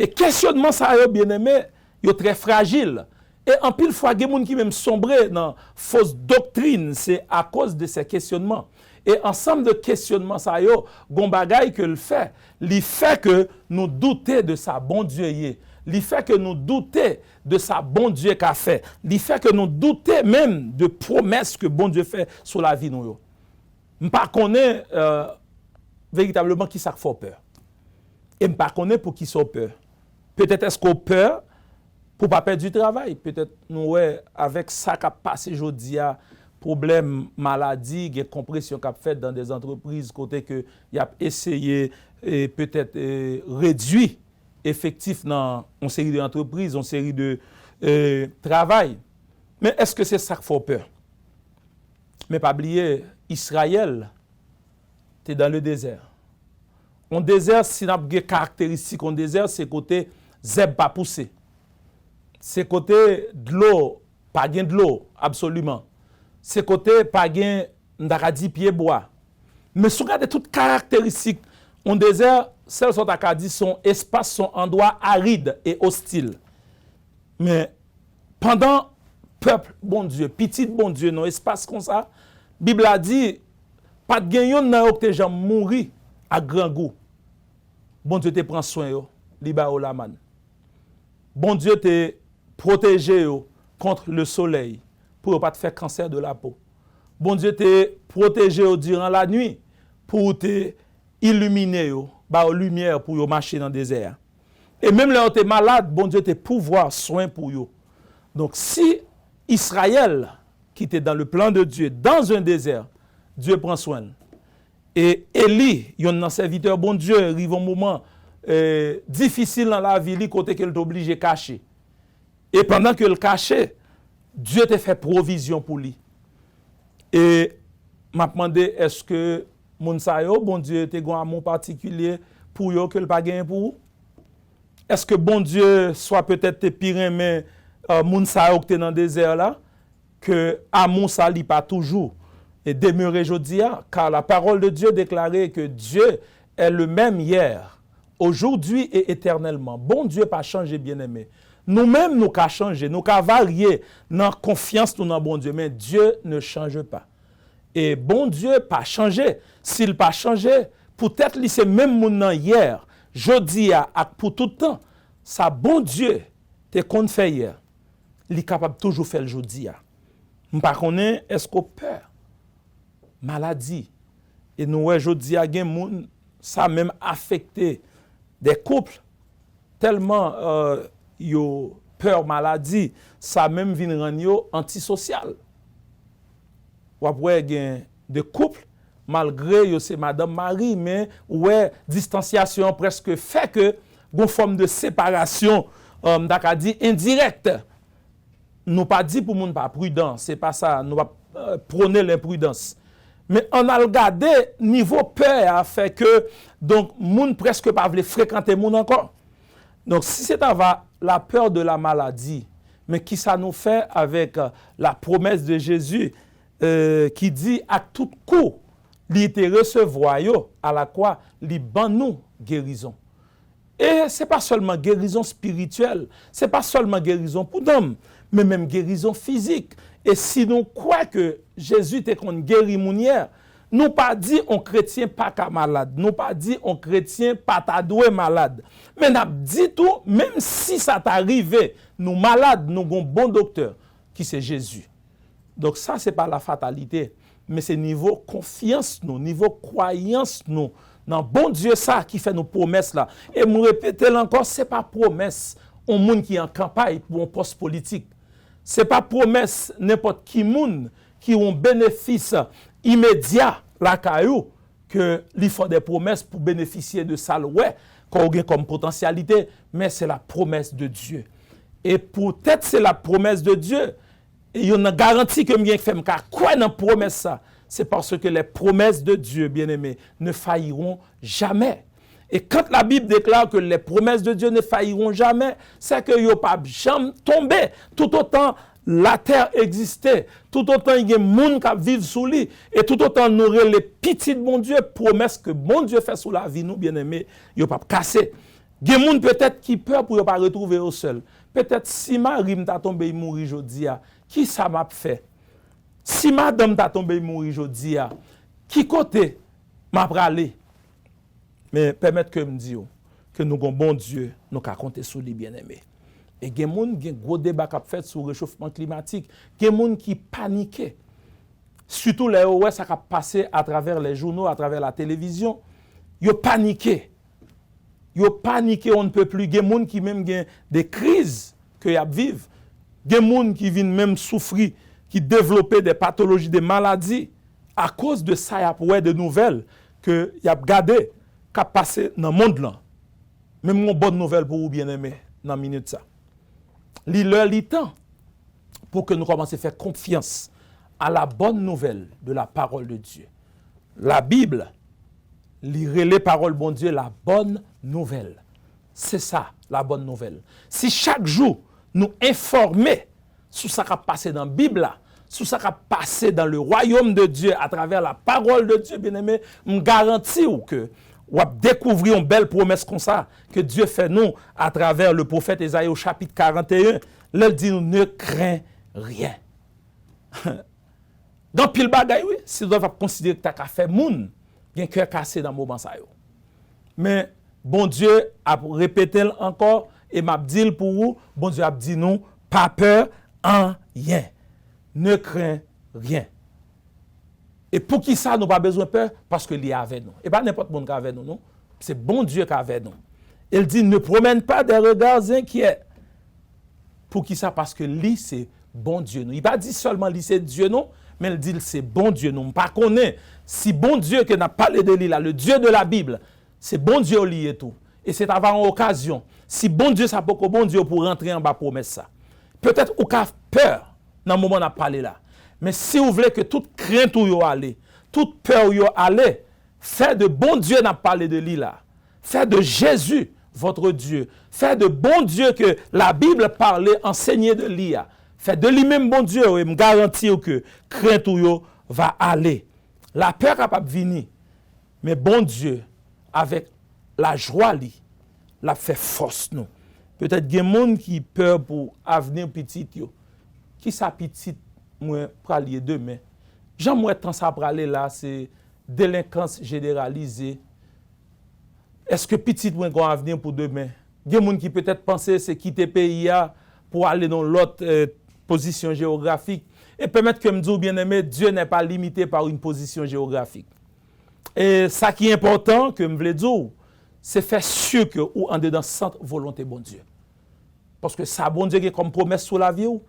Et questionnement ça, yo, bien aimé, yo très fragile. Et en pile fois, il y a des gens qui même sombré dans fausse doctrine, c'est à cause de ces questionnements. Et ensemble de questionnements, ça y est, gon bagay que le fait que nous douter de sa bon Dieu yé. Il fait que nous douter de sa bon Dieu qu'a fait. Il fait que nous douter même de promesses que bon Dieu fait sur la vie nous. M'pas connaît véritablement qui ça fait peur. Et m'pas connaît pour qui ça peur. Peut-être est-ce qu'on peur pour pas perdre du travail. Peut-être nous ouais avec ça qu'a passé aujourd'hui problème maladie, des compression qu'a fait dans des entreprises côté que y a essayé et peut-être réduit effectif dans une série d'entreprises, une série de travail. Mais est-ce que c'est ça qui fait peur? Mais pas oublier Israël t'es dans le désert. Un désert si n'a pas caractéristique un désert c'est côté zeb pas poussé. C'est côté de l'eau, pas gain de l'eau absolument. C'est côté pas gain d'aradi pied bois. Mais si vous regardez toutes caractéristiques en désert, celles sont à dire son espace sont endroits arides et hostiles. Mais pendant peuple bon Dieu, petit bon Dieu non espace comme ça, Bible a dit pas de gagnant nan yo te jam mouri à grand goût. Bon Dieu te prend soin yo, li ba yo la man. Bon Dieu te protégé yo contre le soleil pour pas te faire cancer de la peau. Bon Dieu te protégé durant la nuit pour te illuminer yo, ba lumière pour yo marcher dans le désert. Et même là où tu es malade, bon Dieu te pouvoir soin pour yo. Donc si Israël qui était dans le plan de Dieu dans un désert, Dieu prend soin. Et Élie, un serviteur bon Dieu, arrive un moment difficile dans la vie, côté qu'il est obligé de cacher. Et pendant que le cachait, Dieu te fait provision pour lui. Et m'a demandé est-ce que moun sa yo bon Dieu te gon amour particulier pour yo que le pas gain pour vous? Est-ce que bon Dieu soit peut-être te pire mais moun sa yo que dans le désert là que amour ça li pas toujours et demeurer jodia car la parole de Dieu déclarait que Dieu est le même hier, aujourd'hui et éternellement. Bon Dieu pas changé bien-aimé. Nous-mêmes, nous avons changé, nous avons varié dans la confiance dans bon Dieu, mais Dieu ne change pas. Et bon Dieu pas changé. S'il pas changé, peut-être que c'est même mon hier, jeudi, pour tout le temps, ça bon Dieu, te qu'on fait hier, il est capable de toujours faire le jeudi. Je ne sais pas, est-ce qu'on peur? Maladie. Et nous, jeudi, ça a même affecté des couples tellement. Yo peur maladie, ça même vient rendre yo antisocial. Ou après gen de couple malgré yo c'est madame Marie mais ouais distanciation presque fait que gon forme de séparation d'aka dit indirecte. Nous pas dit pour moun pas prudent, c'est pas ça, nous pas prôner l'imprudence. Mais on a regardé niveau peur a fait que donc moun presque pas veut fréquenter moun encore. Donc, si c'est la peur de la maladie, mais qui ça nous fait avec la promesse de Jésus qui dit à tout coup, il te recevoir à la quoi il ban nous guérison. Et ce n'est pas seulement guérison spirituelle, ce n'est pas seulement guérison pour l'homme, mais même guérison physique. Et si nous croyons que Jésus est qu'on guérit mounière, nous pas dit on chrétien pas qu'à malade, nous pas dit on chrétien pas ta doué malade. Mais n'a dit tout même si ça t'arrive, nous malades, nous avons un bon docteur qui c'est Jésus. Donc ça c'est pas la fatalité, mais c'est niveau confiance nous, niveau croyance nous dans bon Dieu ça qui fait nos promesses là. Et me répéter encore, c'est pas promesse on monde qui en campagne pour un poste politique. C'est pas promesse n'importe qui monde qui ont bénéfice immédiat la caillou que il faut des promesses pour bénéficier de ça ouais qu'on a comme potentialité, mais c'est la promesse de Dieu. Et peut-être c'est la promesse de Dieu. Et il y a une garantie que je fais. Quoi dans la promesse ça? C'est parce que les promesses de Dieu, bien-aimés, ne failliront jamais. Et quand la Bible déclare que les promesses de Dieu ne failliront jamais, c'est que il n'y a pas jamais tombé. Tout autant la terre existait, tout autant il y a des gens qui vivent sous lui, et tout autant nous aurons les petits de mon Dieu, promesses que mon Dieu fait sous la vie, nous, bien-aimés, il n'y a pas cassé. Il y a des gens peut-être qui peur pour ne pas retrouver au seul. Peut-être si Marie m'a tombé mourir aujourd'hui, qui ça m'a fait? Si madame t'a tombé mourir aujourd'hui, qui côté m'a pralé? Mais permettez que me dise que nous avons bon Dieu, nous avons compter sur lui bien-aimé. Et il y a des gens qui ont un gros débat fait sur le réchauffement climatique. Il y a des gens qui paniquent. Surtout les OS, ça a passé à travers les journaux, à travers la télévision. Ils ont paniqué. Ils ont paniqué, on ne peut plus. Il y a des gens qui même ont des crises qu'ils vivent. Il y a des gens qui viennent même souffrir, qui développent des pathologies, des maladies. À cause de ça, il y a des nouvelles que y a gardé, qui a passé dans le monde là. Même une bonne nouvelle pour vous bien-aimés dans la minute ça. L'heure, le temps pour que nous commencions à faire confiance à la bonne nouvelle de la parole de Dieu. La Bible, lire les paroles bon Dieu, la bonne nouvelle. C'est ça, la bonne nouvelle. Si chaque jour, nous informer sur ce qui a passé dans la Bible, sur ce qui a passé dans le royaume de Dieu à travers la parole de Dieu, bien-aimé, je garantis que vous allez découvrir une belle promesse comme ça que Dieu fait nous à travers le prophète Ésaïe au chapitre 41. Là, il dit nous ne crains rien. Dans pile bagay, oui, si vous avez considéré que tu as fait moun, il y a un cœur cassé dans le moment ça. Mais bon Dieu a répété encore et m'a dit pour vous, bon Dieu a dit nous, pas peur en rien. Ne crains rien. Et pour qui ça, nous pas besoin de peur? Parce que lui est avec nous. Et pas n'importe qui est avec nous, non? C'est bon Dieu qui est avec nous. Il dit, ne promène pas des regards inquiets. Pour qui ça? Parce que lui, c'est bon Dieu. Il pas dit seulement lui, c'est Dieu, non? Mais il dit, c'est bon Dieu, non? Pas connaît. Si bon Dieu qui n'a parlé de lui, là, le Dieu de la Bible, c'est bon Dieu lié et tout. Et c'est avoir une occasion. Si bon Dieu, ça peut que bon Dieu pour rentrer en bas promesse ça. Peut-être ou qu'a peur dans le moment où on a parlé là. Mais si vous voulez que toute crainte ou yo allez, toute peur ou yo allez, faites de bon Dieu n'a parlé de lui là. Faites de Jésus votre Dieu. Faites de bon Dieu que la Bible parlait, enseignait de lui. Faites de lui-même bon Dieu et me garantir que crainte ou yo va aller. La peur capable venir. Mais bon Dieu avec la joie li, la fait force nous. Peut-être qu'il y a des gens qui peur pour avenir petit yo. Qui sa petit moi pralier demain. Jean moi tant ça praler là c'est délinquance généralisée. Est-ce que petit moi gon avenir pour demain? Il y a des gens qui peut-être penser c'est quitter pays pour aller dans l'autre position géographique et permettre que me dise bien aimé Dieu n'est pas limité par une position géographique. Et ça qui est important que me voulais dire c'est faire sûr que ou en dedans centre volonté bon Dieu. Parce que ça bon Dieu qui est comme promesse sur la vie ou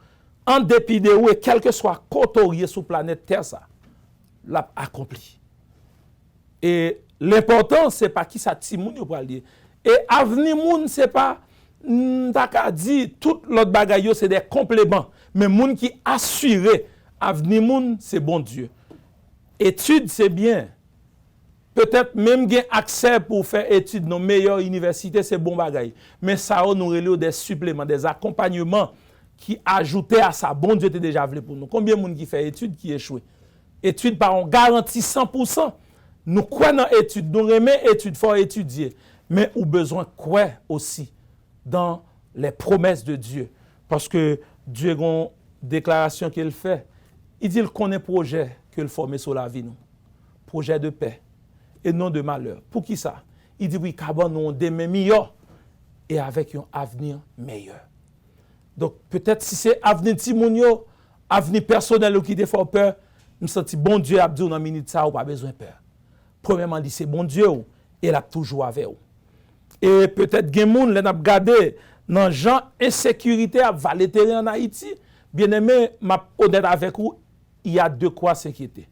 en dépit de où et quel que soit côté sur planète Terre ça l'a accompli. Et l'important c'est pas qui ça ti moun yo pral dire. Et avenir moun c'est pas t'aka dit tout l'autre bagaille c'est des compléments mais moun qui assuré avenir moun c'est bon Dieu. Étude c'est bien. Peut-être même gain accès pour faire études dans meilleure université c'est bon bagaille. Mais ça nous relève des suppléments, des accompagnements qui ajoutaient à ça. Bon Dieu était déjà voulu pour nous. Combien de monde qui fait études qui échouent? Études par on garantit 100%. Nous croyons dans études, nous aimons études, faut étudier. Mais nous besoin quoi aussi dans les promesses de Dieu. Parce que Dieu a une déclaration qu'il fait. Il dit qu'il connaît projet qu'il forme sur la vie nous. Projet de paix et non de malheur. Pour qui ça? Il dit oui, qu'avant nous des meilleurs et avec un avenir meilleur. Donc peut-être si c'est avenir Timounio, avenir personnel qui te fait peur, me senti bon Dieu a dit dans minute ça ou pas besoin de peur. Premièrement dit c'est bon Dieu et il a toujours avec vous. Et peut-être gen moun les n'a regardé dans gens insécurité à valéter en Haïti, bien-aimé, m'a honnête avec vous, il y a de quoi s'inquiéter.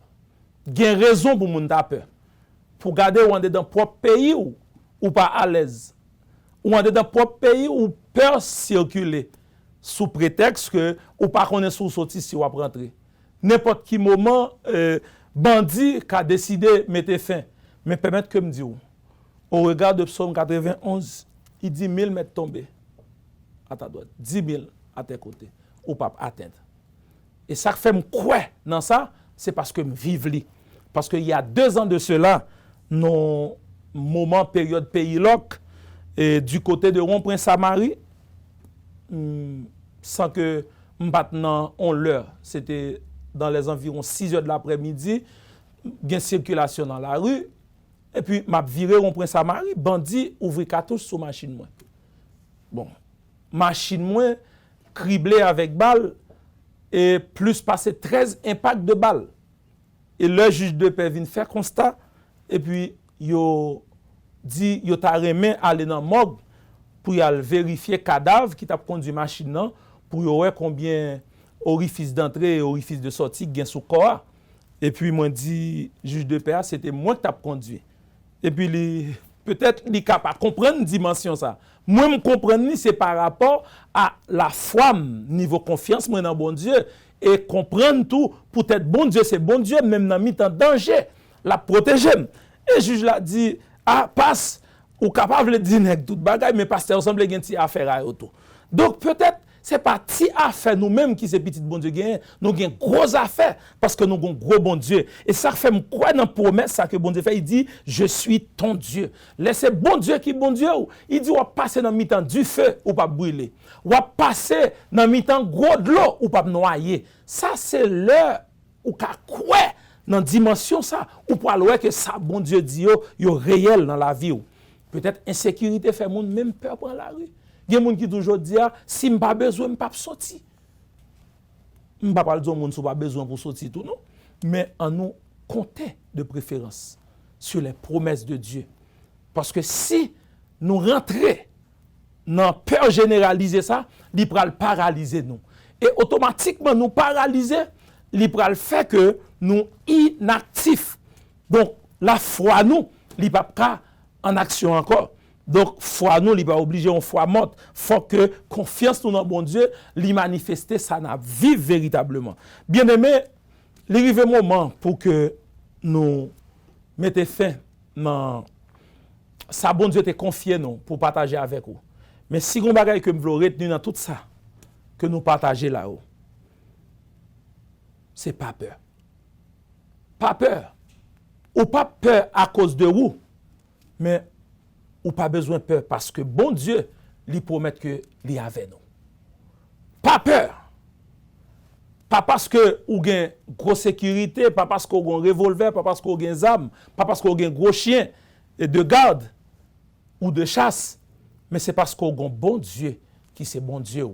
Gen raison pour moun ta peur. Pour garder ou on est dans propre pays ou pas à l'aise. Ou on est dans propre pays où peur circuler. sous prétexte que ou pas connaît sous sorti si ou rentrer. N'importe qui moment bandit qui a décidé mettre fin. Mais permettre que me dire au regard de Psaume 91, il dit 1000 mètres tombés à ta droite, 10 000 à tes côtés, ou pas atteindre. Et ça fait me quoi dans ça, c'est parce que me vive li. Parce qu'il y a 2 ans de cela, nos moments, période pays loc, et du côté de Rond-Point-Samari, sans que maintenant on l'heure, c'était dans les environs 6 heures de l'après-midi, il y a une circulation dans la rue, et puis m'a viré Rond-Point-Samari, bandit ouvre cartouche sur machine moi. Bon, machine moi criblée avec balle et plus passé 13 impacts de balles. Et le juge de paix vient faire constat et puis yo dit yo t'a remis aller dans morgue pour y aller vérifier cadavre qui t'a conduit machine nan pour y voir combien orifice d'entrée et orifice de sortie gain sous corps. Et puis moi dit juge de paix c'était moi qui t'a conduit. Et puis peut-être il capable comprendre dimension ça. Moi me comprendre c'est par rapport à la foi niveau confiance moi dans bon Dieu et comprendre tout peut-être bon Dieu c'est bon Dieu même dans mi-temps danger la protéger. Et juge l'a dit ah passe ou capable de dire nèg tout bagaille mais pasteur semble gen ti affaire à auto. Donc peut-être c'est pas ti affaire nous-mêmes qui c'est petit bon Dieu gagne, nous gagne gros affaire parce que nous avons gros bon Dieu. Et ça fait quoi dans promesse ça que bon Dieu fait, il dit je suis ton Dieu. Laissez bon Dieu qui bon Dieu, il dit on va passer dans mi-temps du feu ou pas brûler. On va passer dans mi-temps gros de l'eau ou pas noyer. Ça c'est l'heure ou ka quoi dans dimension ça ou pour voir que ça bon Dieu dit yo réel dans la vie. Peut-être insécurité fait monde même peur prendre la rue. Il y a des gens qui toujours disent si je n'ai pas besoin, je ne peux pas sortir. Je ne peux pas dire que je n'ai pas besoin pour sortir tout, non. Mais en nous compter de préférence sur les promesses de Dieu. Parce que si nous rentrons dans la peur généralisée, ça, il va paralyser nous. Et automatiquement, nous paralyser, il va faire que nous inactifs. Donc, la foi, nous, il va pas en action encore. Donc, foi nous, il pas obligé en foi morte. Faut que confiance nous dans bon Dieu, lui manifester ça n'a vivre véritablement. Bien aimé, il arrive un moment pour que nous mettions fin dans ça bon Dieu te confié nous pour partager avec vous. Mais si on bagaille que nous voulons retenir dans tout ça que nous partager là-haut, c'est pas peur. Pas peur. Ou pas peur à cause de vous, mais ou pas besoin de peur parce que bon Dieu lui promet que lui avec nous. Pas peur. Pas parce que ou gain grosse sécurité, pas parce qu'on a un revolver, pas parce qu'on a des armes, pas parce qu'on a un gros chien de garde ou de chasse, mais c'est parce qu'on a un bon Dieu qui c'est bon Dieu.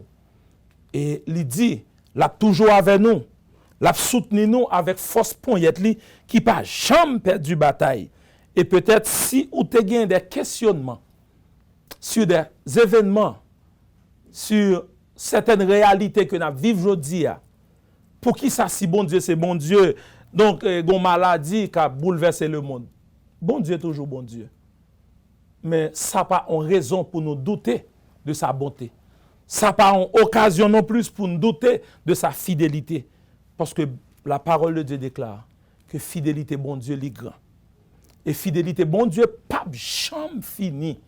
Et il dit, l'a toujours avec nous, l'a soutenu nous avec force poignette li qui pas jamais perdu bataille. Et peut-être si vous avez des questionnements sur des événements, sur certaines réalités que nous vivons aujourd'hui, pour qui ça si bon Dieu c'est bon Dieu, donc une maladie qui a bouleversé le monde. Bon Dieu est toujours bon Dieu. Mais ça n'a pas une raison pour nous douter de sa bonté. Ça n'a pas une occasion non plus pour nous douter de sa fidélité. Parce que la parole de Dieu déclare que fidélité bon Dieu est grand. Et fidélité, bon Dieu, pas jamais fini.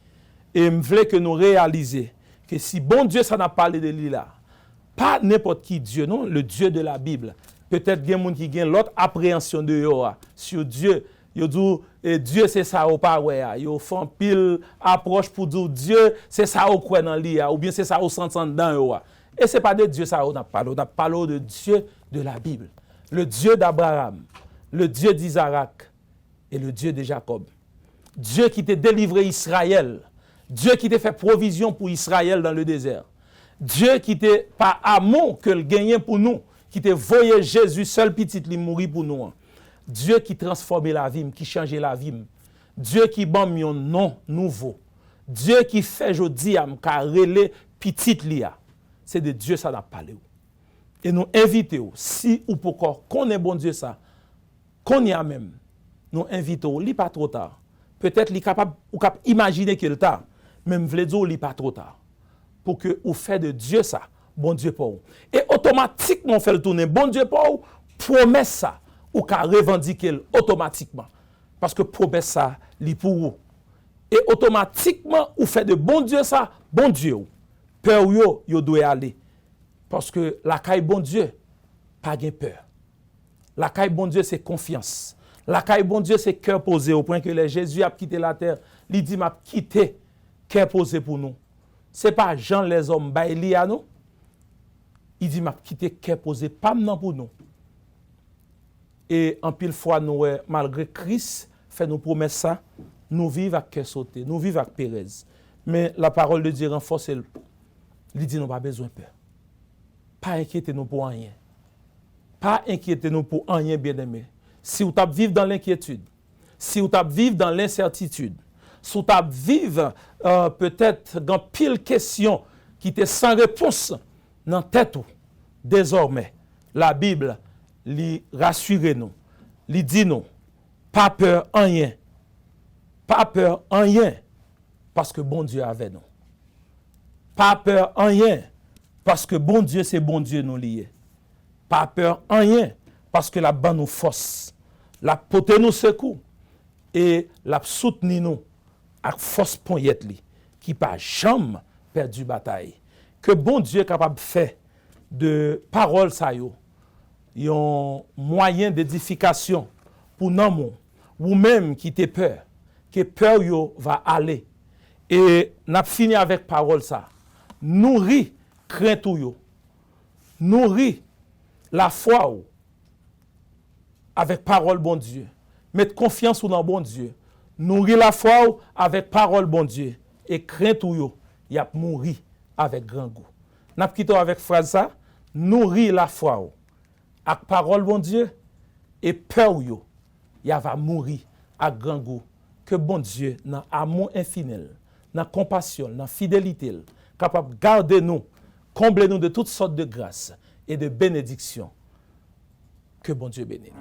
Et je veux que nous réalisions que si bon Dieu, ça n'a parlé de lui là, pas n'importe qui Dieu, non, le Dieu de la Bible. Peut-être qu'il y a des gens qui ont l'autre appréhension de Yoa sur Dieu. Ils disent, Dieu c'est ça ou pas, ouais. Ils font pile approche pour dire Dieu c'est ça ou quoi dans lui, ou bien c'est ça ou s'entend dans Yoa. Et ce n'est pas de Dieu ça on a parlé de Dieu de la Bible. Le Dieu d'Abraham, le Dieu d'Isaac, et le Dieu de Jacob. Dieu qui t'a délivré Israël. Dieu qui t'a fait provision pour Israël dans le désert. Dieu qui t'a, par amour que le gagné pour nous, qui t'a voyé Jésus seul petit, il mourit pour nous. Dieu qui transformait la vie, qui changeait la vie. Dieu qui bat un nom nouveau. Dieu qui fait jodi am ka relé petit lia. C'est de Dieu ça n'a parlé. Et nous invitons, si ou pourquoi qu'on est bon Dieu ça, qu'on y a même, nous invitons, li pas trop tard. Peut-être li capable ou capable imaginer que le tard, même vle dire li pas trop tard. Pour que ou fait de Dieu ça, bon Dieu pour vous. Et automatiquement, on fait le tourner, bon Dieu pour vous, promesse ça, ou qu'à revendiquer automatiquement. Parce que promesse ça, li pour vous. Et automatiquement, ou fait de bon Dieu ça, bon Dieu. Peur yo doit aller. Parce que la caille bon Dieu, pas de peur. La caille bon Dieu, c'est confiance. La caille bon Dieu, c'est cœur posé. Au point que Jésus a quitté la terre, il dit m'a quitté, cœur posé pour nous. Ce n'est pas Jean les hommes, baili à nous. Il dit m'a quitté, cœur posé, pas maintenant pour nous. Et en pile fois, nous, malgré Christ, fait nous promesses ça, nous vivons avec cœur sauté, nous vivons avec Pérez. Mais la parole de Dieu renforce, il dit nous pas besoin de peur. Pas inquiétez-nous pour rien. Pas inquiétez-nous pour rien, bien-aimé. Si vous vivez dans l'inquiétude, si vous vivez dans l'incertitude, si vous vivez peut-être dans pile question qui était sans réponse dans la tête, désormais, la Bible lui rassure nous, lui dit nous, pas peur en rien. Pas peur en rien, parce que bon Dieu est avec nous. Pas peur en rien, parce que bon Dieu, c'est bon Dieu nous lié. Pas peur en rien, parce que la bonne nous force, la pote nous secoue, et la soutenir nous avec force poignette li, qui pas jamais perdu bataille. Que bon Dieu est capable de faire de paroles ça yo, un moyen d'édification pour nous, ou même qui te peur, que peur yo va aller. Et n'a fini avec parole ça. Nourri crainte yo. Nourri la foi ou, avec parole bon Dieu. Mettre confiance dans bon Dieu. Nourrir la foi ou, avec parole bon Dieu. Et crainte ou yo, y a mourir avec grand goût. N'a quitté avec phrase ça, nourrir la foi ou, avec parole bon Dieu et peur ou yo, y va mourir avec grand goût. Que bon Dieu, dans amour infini, dans compassion, dans fidélité, capable de garder nous, combler nous de toutes sortes de grâces et de bénédictions. Que bon Dieu bénisse.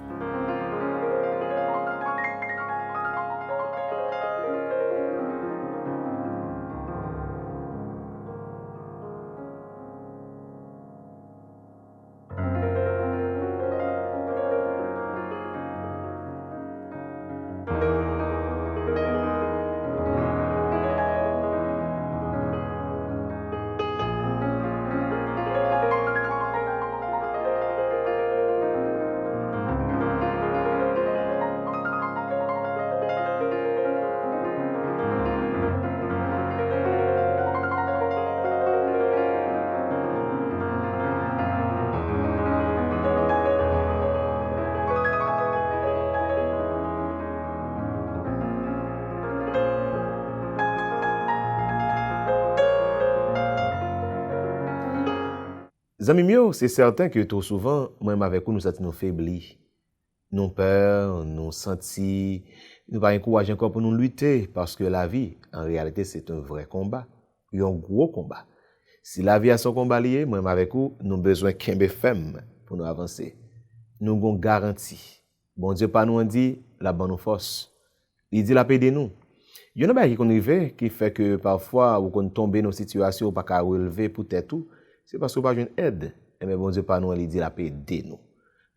Zami mio, c'est certain que trop souvent, même avec nous, nous sentons nous faiblis. Nous peur, nous sentis, nous pas encourager encore pour nous lutter, parce que la vie, en réalité, c'est un vrai combat. Un gros combat. Si la vie a son combat lié, même avec vous, nous avons besoin qu'un femme pour nous avancer. Nous avons garantie. Bon Dieu, pas nous en dit, la bonne force. Il dit la paix de nous. Il y a des choses qui fait que parfois, vous tombez dans une situation où vous ne pouvez pas relever pour tout. C'est parce que vous n'avez pas aide. Mais bon Dieu, pas nous, il dit la paix de nous.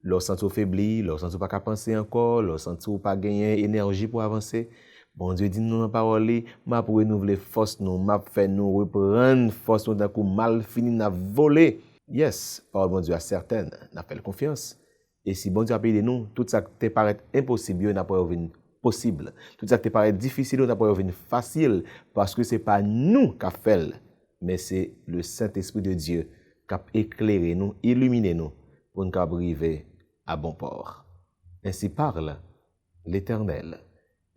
Lorsque vous faibli, lorsque vous pas penser encore, lorsque vous pas gagner énergie pour avancer, bon Dieu dit nous dans la parole, m'a pour renouveler force nous, m'a fait nous reprendre force nous d'un coup mal fini, n'a volé. Yes, parole bon Dieu a certaine, n'a fait confiance. Et si bon Dieu a payé de nous, tout ça qui te paraît impossible, n'a pas revenir possible. Tout ça qui te paraît difficile, n'a pas revenir facile, parce que c'est pas nous qui avons fait, mais c'est le Saint-Esprit de Dieu qui a éclairé nous, illuminé nous, pour nous arriver à bon port. Ainsi parle l'Éternel.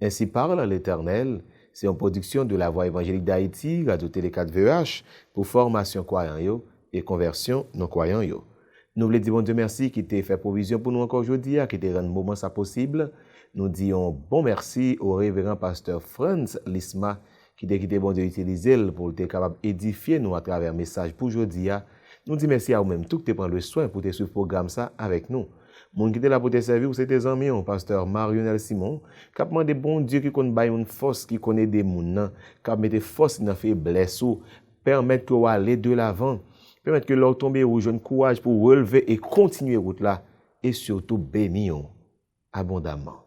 Ainsi parle l'Éternel, c'est une production de la Voix évangélique d'Haïti, Radio Télé 4 VEH, pour formation croyant yo et conversion non croyant yo. Nous voulons dire bon Dieu merci qui t'a fait provision pour nous encore aujourd'hui, qui t'a rendu moment ça possible. Nous disons bon merci au révérend pasteur Franz Lisma, qui t'a quitté bon Dieu utiliser pour être capable d'édifier nous à travers message pour aujourd'hui. Nous disons merci à vous-même, tout qui prend le soin pour te suivre le programme ça avec nous. Mon qui était là pour te servir, c'est tes amis, pasteur Marionel Simon, qui a demandé bon Dieu qui connaît une force, qui connaît des mouns, qui a mis des forces dans faiblesse, permettre qu'on aller de l'avant. Permettre que l'or tombe ou jeune courage pour relever et continuer route là. Et surtout bénir abondamment.